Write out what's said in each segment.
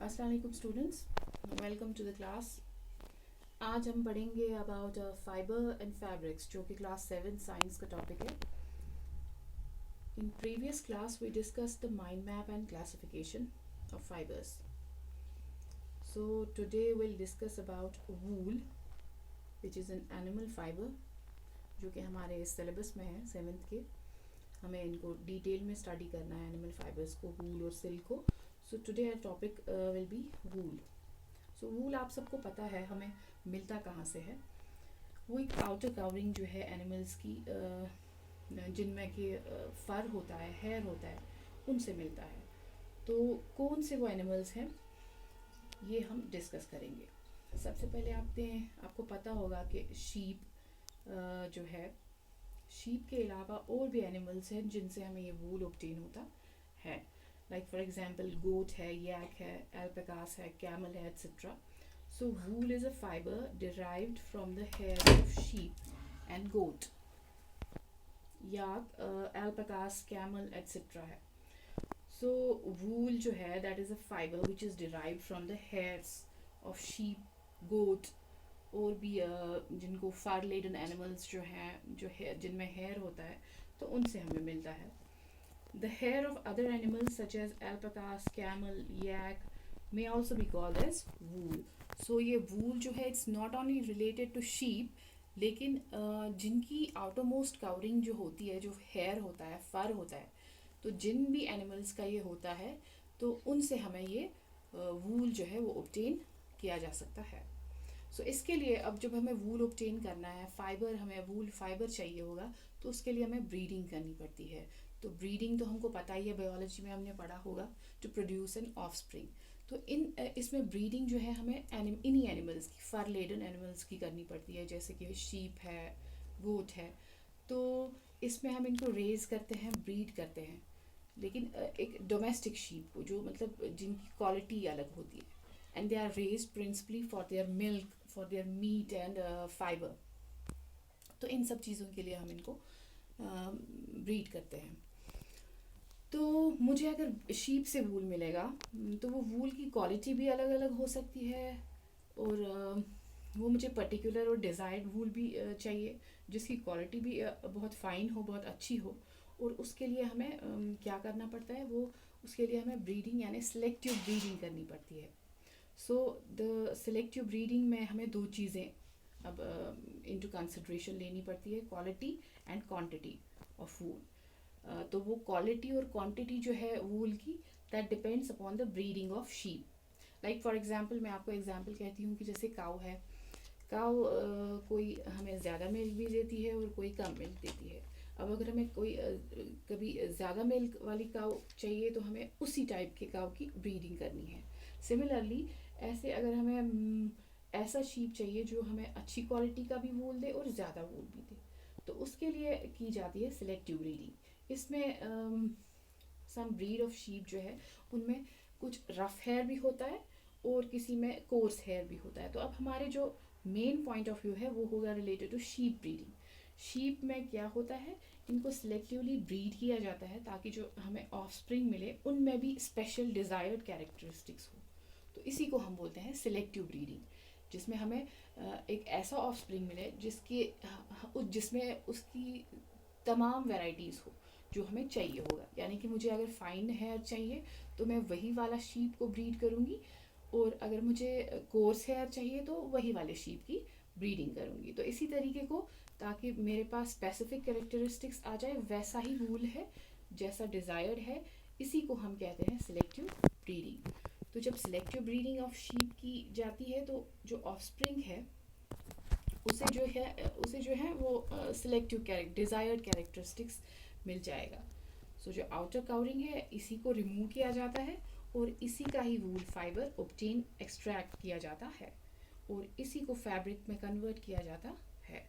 अस्सलाम वालेकुम students, welcome to the class. आज हम पढ़ेंगे अबाउट फाइबर एंड फैब्रिक्स, जो कि क्लास 7 साइंस का टॉपिक है। In previous class we discuss the mind map and classification of fibres. So today will discuss about wool which is an animal fibre, जो कि हमारे सिलेबस में है 7th के। हमें इनको डिटेल में स्टडी करना है, एनिमल फाइबर्स को, वूल और सिल्क को। So today our topic will be wool. So wool आप सबको पता है हमें मिलता कहाँ से है। वो एक आउटर कवरिंग जो है एनिमल्स की, जिनमें कि फर होता है, हेयर होता है, उनसे मिलता है। तो कौन से वो एनिमल्स हैं ये हम डिस्कस करेंगे। सबसे पहले आपको पता होगा कि शीप जो है, शीप के अलावा और भी एनिमल्स हैं जिनसे हमें ये वूल ऑब्टेन होता है। लाइक फॉर एग्जांपल गोट है, यैक है, एल्पैकास है, कैमल है, etcetera. So wool is a fibre derived from the hair of sheep and goat. Yak, alpacas, camel etcetera है। सो वूल जो है that is a fibre which is derived from the hairs of sheep, goat, और भी जिनको फार laden animals जो हैं, जो है जिनमें हेयर होता है, तो उनसे हमें मिलता है। The hair of other animals such as alpacas, camel, yak may also be called as wool. So ये wool जो है it's not only related to sheep, लेकिन जिनकी outer most covering जो होती है, जो hair होता है, fur होता है, तो जिन भी animals का ये होता है, तो उनसे हमें ये wool जो है वो obtain किया जा सकता है। सो इसके लिए अब जब हमें वूल ऑब्टेन करना है, फाइबर, हमें वूल फाइबर चाहिए होगा, तो उसके लिए हमें ब्रीडिंग करनी पड़ती है। तो ब्रीडिंग तो हमको पता ही है, बायोलॉजी में हमने पढ़ा होगा, टू प्रोड्यूस एन ऑफस्प्रिंग। तो इसमें ब्रीडिंग जो है हमें इन्हीं एनिमल्स की, फर लेडन एनिमल्स की करनी पड़ती है, जैसे कि शीप है, गोट है। तो इसमें हम इनको रेज करते हैं, ब्रीड करते हैं, लेकिन एक डोमेस्टिक शीप को, जो मतलब जिनकी क्वालिटी अलग होती है, and they are raised principally for their milk, for their meat and fibre. तो इन सब चीज़ों के लिए हम इनको ब्रीड करते हैं। तो मुझे अगर शीप से वूल मिलेगा, तो वो वूल की क्वालिटी भी अलग अलग हो सकती है, और वो मुझे पर्टिकुलर और डिज़ायर्ड वूल भी चाहिए, जिसकी क्वालिटी भी बहुत फ़ाइन हो, बहुत अच्छी हो। और उसके लिए हमें क्या करना पड़ता है, वो उसके लिए हमें ब्रीडिंग यानी सिलेक्टिव ब्रीडिंग करनी पड़ती है। सो द सिलेक्टिव ब्रीडिंग में हमें दो चीज़ें अब इनटू कंसिडरेशन लेनी पड़ती है, quality and quantity of wool. तो वो क्वालिटी और क्वांटिटी जो है वूल की, that depends upon the breeding of sheep. Like for example, मैं आपको एग्जांपल कहती हूँ कि जैसे काऊ है, काऊ कोई हमें ज़्यादा मिल्क भी देती है और कोई कम मिल्क देती है। अब अगर हमें कोई कभी ज़्यादा मिल्क वाली काऊ चाहिए, तो हमें उसी टाइप के काऊ की ब्रीडिंग करनी है। सिमिलरली ऐसे अगर हमें ऐसा शीप चाहिए जो हमें अच्छी क्वालिटी का भी वूल दे और ज़्यादा वूल भी दे, तो उसके लिए की जाती है सिलेक्टिव ब्रीडिंग। इसमें सम ब्रीड ऑफ शीप जो है, उनमें कुछ रफ हेयर भी होता है और किसी में कोर्स हेयर भी होता है। तो अब हमारे जो मेन पॉइंट ऑफ व्यू है वो होगा related to sheep breeding. Sheep में क्या होता है, इनको सिलेक्टिवली ब्रीड किया जाता है ताकि जो हमें ऑफस्प्रिंग मिले उनमें भी स्पेशल डिज़ायर्ड कैरेक्टरिस्टिक्स हो। तो इसी को हम बोलते हैं सिलेक्टिव ब्रीडिंग, जिसमें हमें एक ऐसा ऑफस्प्रिंग मिले जिसमें उसकी तमाम वैरायटीज़ हो जो हमें चाहिए होगा। यानी कि मुझे अगर फाइन हेयर चाहिए, तो मैं वही वाला शीप को ब्रीड करूँगी, और अगर मुझे कोर्स हेयर चाहिए तो वही वाले शीप की ब्रीडिंग करूँगी। तो इसी तरीके को, ताकि मेरे पास स्पेसिफिक कैरेक्टरिस्टिक्स आ जाए, वैसा ही वूल है जैसा डिज़ायर्ड है, इसी को हम कहते हैं सिलेक्टिव ब्रीडिंग। तो जब सिलेक्टिव ब्रीडिंग ऑफ शीप की जाती है, तो जो ऑफस्प्रिंग है उसे जो है वो सिलेक्टिव डिज़ायर्ड कैरेक्टरिस्टिक्स मिल जाएगा। सो जो आउटर कवरिंग है, इसी को रिमूव किया जाता है और इसी का ही वूल फाइबर ऑब्टेन एक्सट्रैक्ट किया जाता है और इसी को फैब्रिक में कन्वर्ट किया जाता है।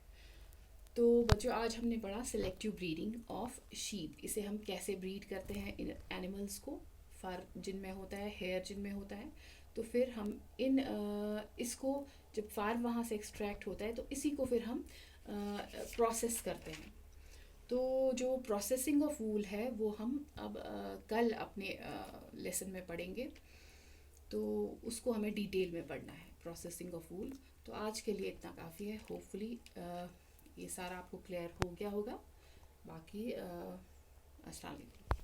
तो बच्चों, आज हमने पढ़ा सिलेक्टिव ब्रीडिंग ऑफ शीप। इसे हम कैसे ब्रीड करते हैं इन एनिमल्स को, फर जिनमें होता है, हेयर जिनमें होता है। तो फिर हम इसको जब फार वहाँ से एक्सट्रैक्ट होता है, तो इसी को फिर हम प्रोसेस करते हैं। तो जो प्रोसेसिंग ऑफ वूल है वो हम अब कल अपने लेसन में पढ़ेंगे। तो उसको हमें डिटेल में पढ़ना है, प्रोसेसिंग ऑफ वूल। तो आज के लिए इतना काफ़ी है। होपफुली ये सारा आपको क्लियर हो गया होगा। बाकी अस्सलाम वालेकुम।